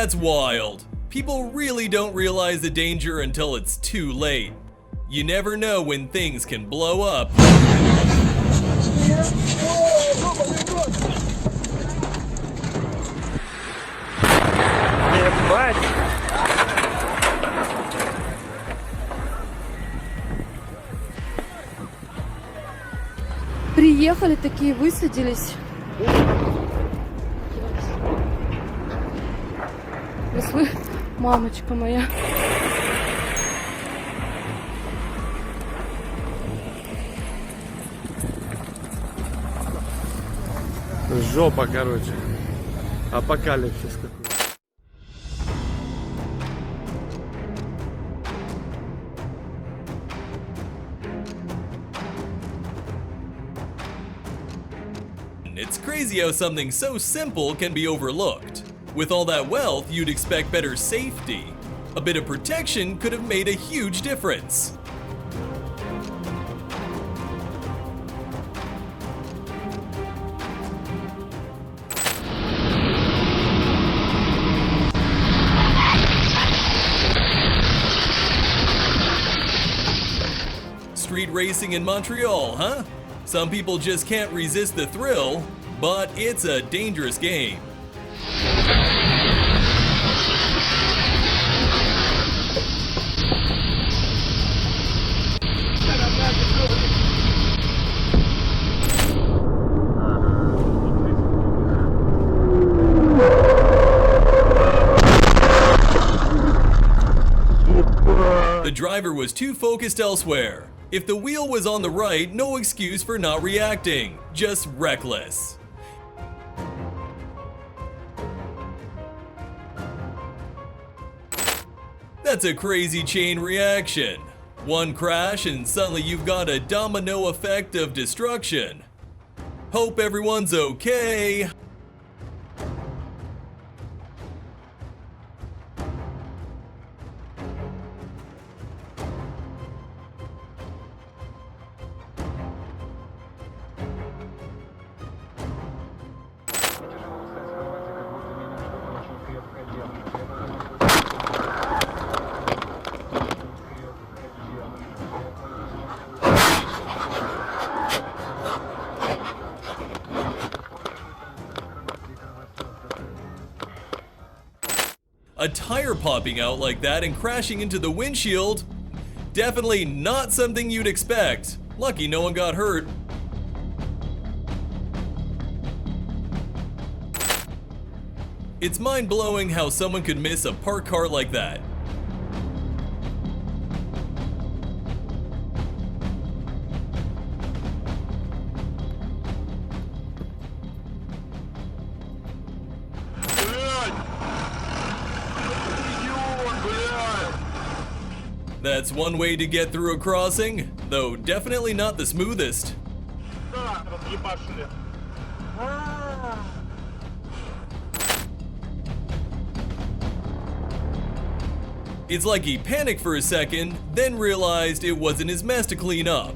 That's wild. People really don't realize the danger until it's too late. You never know when things can blow up. Приехали такие, высадились. Вы, мамочка моя. Жопа, короче. Апокалипсис какой. It's crazy how something so simple can be overlooked. With all that wealth, you'd expect better safety. A bit of protection could have made a huge difference. Street racing in Montreal, huh? Some people just can't resist the thrill, but it's a dangerous game. The driver was too focused elsewhere. If the wheel was on the right, no excuse for not reacting, just reckless. That's a crazy chain reaction. One crash and suddenly you've got a domino effect of destruction. Hope everyone's okay. A tire popping out like that and crashing into the windshield? Definitely not something you'd expect. Lucky no one got hurt. It's mind-blowing how someone could miss a parked car like that. That's one way to get through a crossing, though definitely not the smoothest. It's like he panicked for a second, then realized it wasn't his mess to clean up.